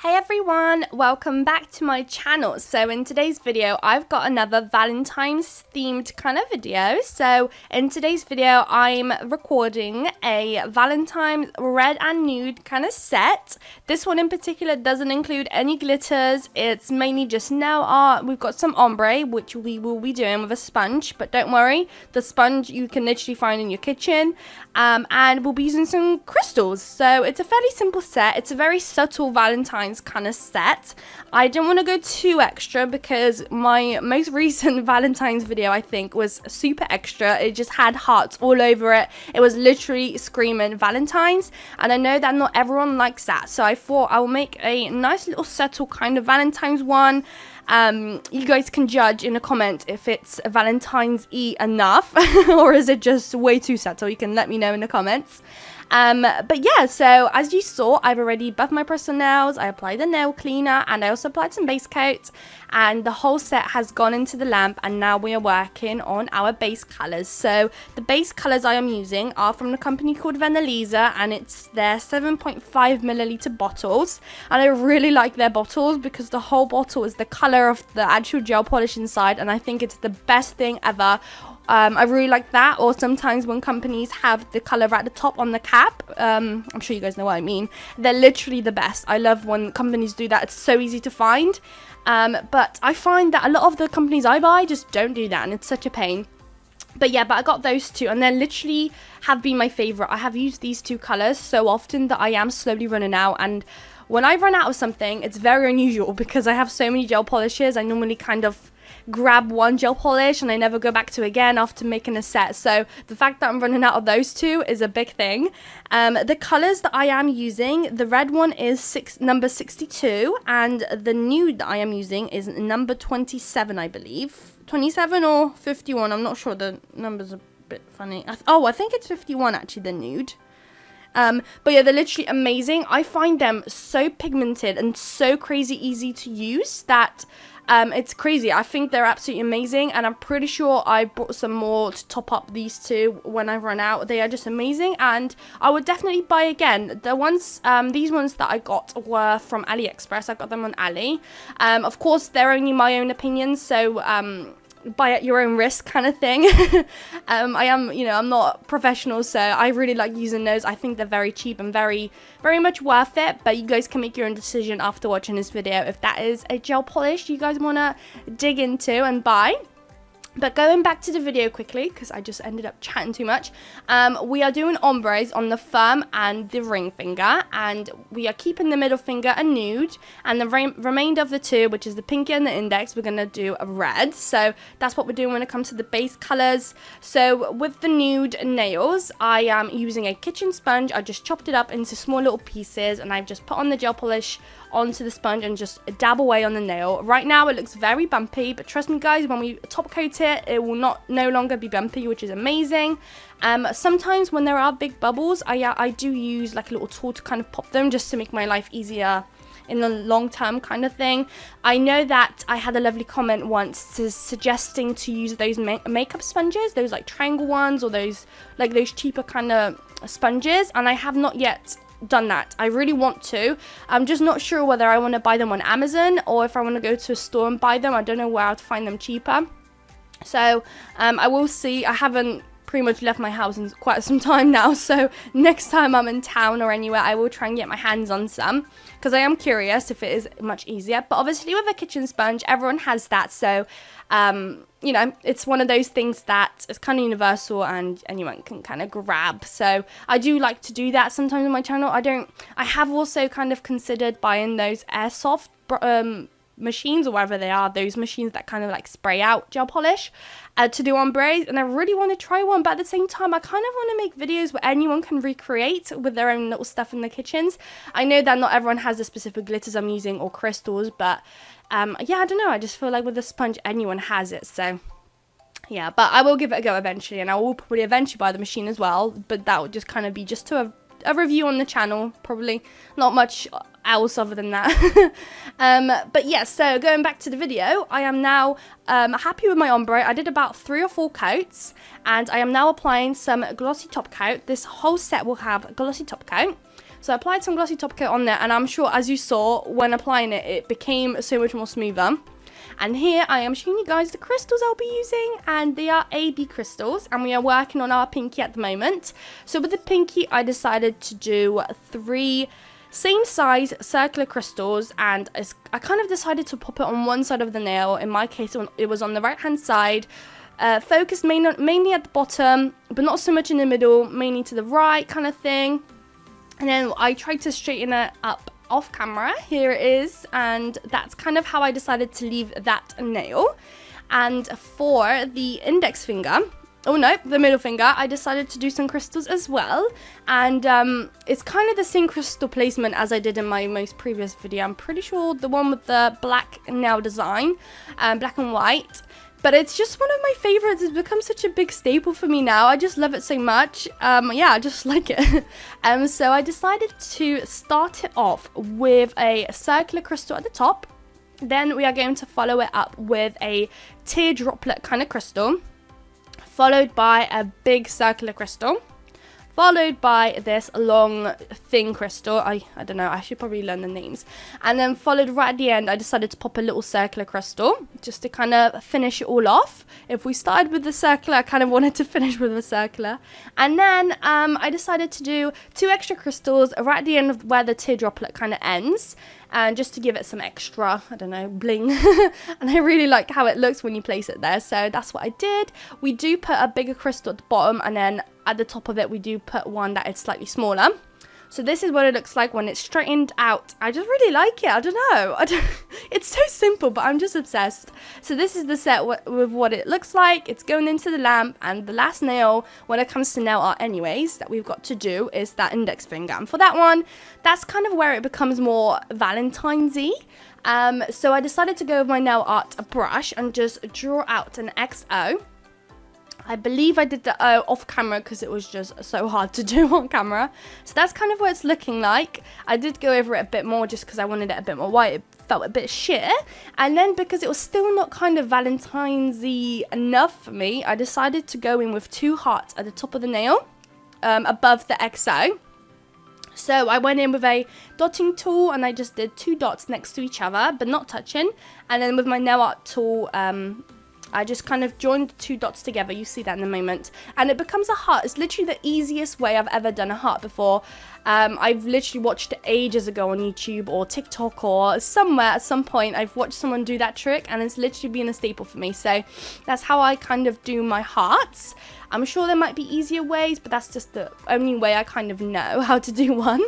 Hey everyone, welcome back to my channel. So in today's video, I've got another Valentine's themed kind of video. So in today's video, I'm recording a Valentine's red and nude kind of set. This one in particular doesn't include any glitters. It's mainly just nail art. We've got some ombre, which we will be doing with a sponge, but don't worry, the sponge you can literally find in your kitchen. And we'll be using some crystals. So it's a fairly simple set. It's a very subtle Valentine's kind of set. I didn't want to go too extra because my most recent Valentine's video, I think, was super extra. It just had hearts all over it. It was literally screaming Valentine's, and I know that not everyone likes that, so I thought I will make a nice little subtle kind of Valentine's one. You guys can judge in a comment if it's Valentine's-y enough or is it just way too subtle. You can let me know in the comments. But yeah, so as you saw, I've already buffed my personal nails, I applied the nail cleaner, and I also applied some base coat, and the whole set has gone into the lamp, and now we are working on our base colors. So the base colors I am using are from the company called Vanillisa, and it's their 7.5 milliliter bottles, and I really like their bottles because the whole bottle is the color of the actual gel polish inside, and I think it's the best thing ever. I really like that, or sometimes when companies have the colour at the top on the cap, I'm sure you guys know what I mean, they're literally the best. I love when companies do that, it's so easy to find, but I find that a lot of the companies I buy just don't do that, and it's such a pain. But yeah, I got those two, and they literally have been my favourite. I have used these two colours so often that I am slowly running out, and when I run out of something, it's very unusual because I have so many gel polishes. I normally kind of grab one gel polish and I never go back to again after making a set. So the fact that I'm running out of those two is a big thing. The colors that I am using, the red one is number 62, and the nude that I am using is number 27, I believe. 27 or 51, I'm not sure, the number's a bit funny. I think it's 51 actually, the nude. But yeah, they're literally amazing. I find them so pigmented and so crazy easy to use that it's crazy. I think they're absolutely amazing, and I'm pretty sure I bought some more to top up these two when I run out. They are just amazing, and I would definitely buy again. The ones, these ones that I got were from AliExpress. I got them on Ali. Of course, they're only my own opinions, so buy at your own risk kind of thing. I am, I'm not professional, so I really like using those. I think they're very cheap and very much worth it, but you guys can make your own decision after watching this video if that is a gel polish you guys want to dig into and buy. But going back to the video quickly, because I just ended up chatting too much, we are doing ombres on the thumb and the ring finger, and we are keeping the middle finger a nude, and the remainder of the two, which is the pinky and the index, we're going to do a red. So that's what we're doing when it comes to the base colors. So with the nude nails, I am using a kitchen sponge. I just chopped it up into small little pieces, and I've just put on the gel polish onto the sponge and just dab away on the nail. Right now it looks very bumpy, but trust me guys, when we top coat it, it will no longer be bumpy, which is amazing. Sometimes when there are big bubbles, I do use like a little tool to kind of pop them just to make my life easier in the long term kind of thing. I know that I had a lovely comment once suggesting to use those makeup sponges, those like triangle ones, or those cheaper kind of sponges, and I have not yet done that. I really want to. I'm just not sure whether I want to buy them on Amazon or if I want to go to a store and buy them. I don't know where I'd find them cheaper. So I will see. I haven't pretty much left my house in quite some time now, so next time I'm in town or anywhere, I will try and get my hands on some, because I am curious if it is much easier. But obviously with a kitchen sponge, everyone has that, so it's one of those things that is kind of universal and anyone can kind of grab. So I do like to do that sometimes on my channel. I have also kind of considered buying those airsoft machines, or whatever they are, those machines that kind of like spray out gel polish to do ombres, and I really want to try one, but at the same time I kind of want to make videos where anyone can recreate with their own little stuff in the kitchens. I know that not everyone has the specific glitters I'm using or crystals, but yeah, I don't know, I just feel like with the sponge anyone has it. So yeah, but I will give it a go eventually, and I will probably eventually buy the machine as well, but that would just kind of be just to a review on the channel, probably not much else other than that. But yeah, so going back to the video, I am now happy with my ombre. I did about 3 or 4 coats, and I am now applying some glossy top coat. This whole set will have a glossy top coat. So I applied some glossy top coat on there, and I'm sure, as you saw, when applying it, it became so much more smoother. And here I am showing you guys the crystals I'll be using, and they are AB crystals, and we are working on our pinky at the moment. So with the pinky, I decided to do 3 same size circular crystals, and I kind of decided to pop it on one side of the nail. In my case, it was on the right hand side, focused mainly at the bottom, but not so much in the middle, mainly to the right kind of thing. And then I tried to straighten it up off camera. Here it is, and that's kind of how I decided to leave that nail. And for the index finger, oh no, the middle finger, I decided to do some crystals as well. And it's kind of the same crystal placement as I did in my most previous video. I'm pretty sure the one with the black nail design, black and white. But it's just one of my favorites. It's become such a big staple for me now. I just love it so much. Yeah, I just like it. So I decided to start it off with a circular crystal at the top. Then we are going to follow it up with a teardroplet kind of crystal, followed by a big circular crystal, followed by this long thin crystal. I don't know, I should probably learn the names. And then followed right at the end, I decided to pop a little circular crystal just to kind of finish it all off. If we started with the circular, I kind of wanted to finish with the circular. And then I decided to do 2 extra crystals right at the end of where the teardroplet kind of ends, and just to give it some extra, I don't know, bling. And I really like how it looks when you place it there, so that's what I did. We do put a bigger crystal at the bottom, and then at the top of it we do put one that is slightly smaller. So this is what it looks like when it's straightened out. I just really like it. I don't know. It's so simple, but I'm just obsessed. So this is the set with what it looks like. It's going into the lamp, and the last nail, when it comes to nail art anyways, that we've got to do is that index finger. And for that one, that's kind of where it becomes more Valentine's-y. So I decided to go with my nail art brush and just draw out an XO. I believe I did the O off camera because it was just so hard to do on camera. So that's kind of what it's looking like. I did go over it a bit more just because I wanted it a bit more white. It felt a bit shit. And then because it was still not kind of Valentine's-y enough for me, I decided to go in with 2 hearts at the top of the nail, above the XO. So I went in with a dotting tool, and I just did 2 dots next to each other, but not touching. And then with my nail art tool, I just kind of joined the 2 dots together. You see that in a moment. And it becomes a heart. It's literally the easiest way I've ever done a heart before. I've literally watched it ages ago on YouTube or TikTok or somewhere at some point. I've watched someone do that trick, and it's literally been a staple for me. So that's how I kind of do my hearts. I'm sure there might be easier ways, but that's just the only way I kind of know how to do one.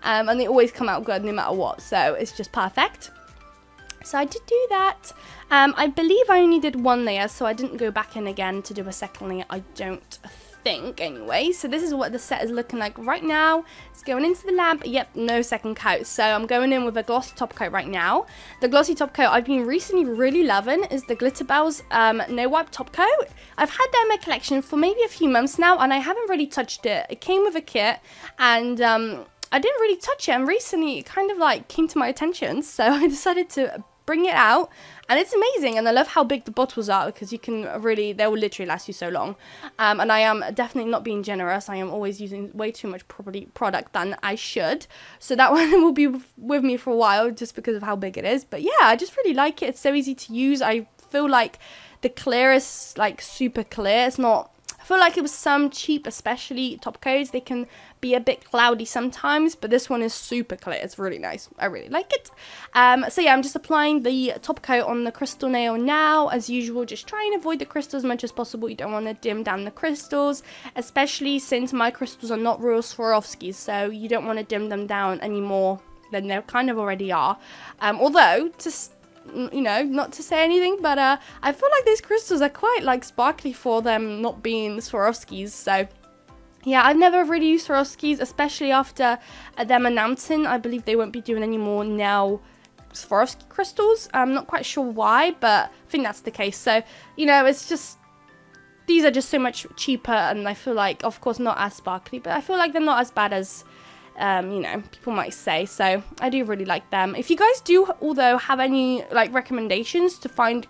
And they always come out good no matter what. So it's just perfect. So I did do that. I believe I only did 1 layer, so I didn't go back in again to do a second layer, I don't think anyway. So this is what the set is looking like right now. It's going into the lamp. Yep, no second coat. So I'm going in with a glossy top coat right now. The glossy top coat I've been recently really loving is the Glitter Bells No Wipe top coat. I've had that in my collection for maybe a few months now, and I haven't really touched it. It came with a kit, and I didn't really touch it, and recently it kind of like came to my attention, so I decided to bring it out, and it's amazing. And I love how big the bottles are, because you can really, they will literally last you so long. And I am definitely not being generous. I am always using way too much product than I should, so that one will be with me for a while just because of how big it is. But yeah, I just really like it. It's so easy to use. I feel like the clear is like super clear. It's not, I feel like it was some cheap, especially top coats, they can be a bit cloudy sometimes, but this one is super clear. It's really nice. I really like it. So yeah, I'm just applying the top coat on the crystal nail now. As usual, just try and avoid the crystals as much as possible. You don't want to dim down the crystals, especially since my crystals are not real Swarovskis, so you don't want to dim them down any more than they kind of already are. Although, just, you know, not to say anything, but I feel like these crystals are quite like sparkly for them not being Swarovskis. So yeah, I've never really used Swarovskis, especially after them announcing I believe they won't be doing any more now Swarovski crystals. I'm not quite sure why, but I think that's the case. So, you know, it's just, these are just so much cheaper, and I feel like, of course, not as sparkly, but I feel like they're not as bad as you know, people might say. So I do really like them. If you guys do, although, have any like recommendations to find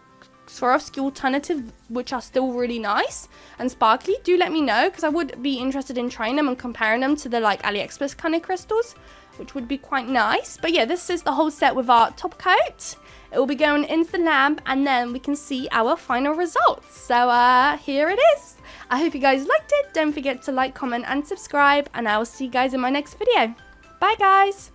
Swarovski alternative, which are still really nice and sparkly, do let me know, because I would be interested in trying them and comparing them to the like AliExpress kind of crystals, which would be quite nice. But yeah, this is the whole set with our top coat. It will be going into the lamp, and then we can see our final results. So here it is. I hope you guys liked it. Don't forget to like, comment and subscribe, and I will see you guys in my next video. Bye guys.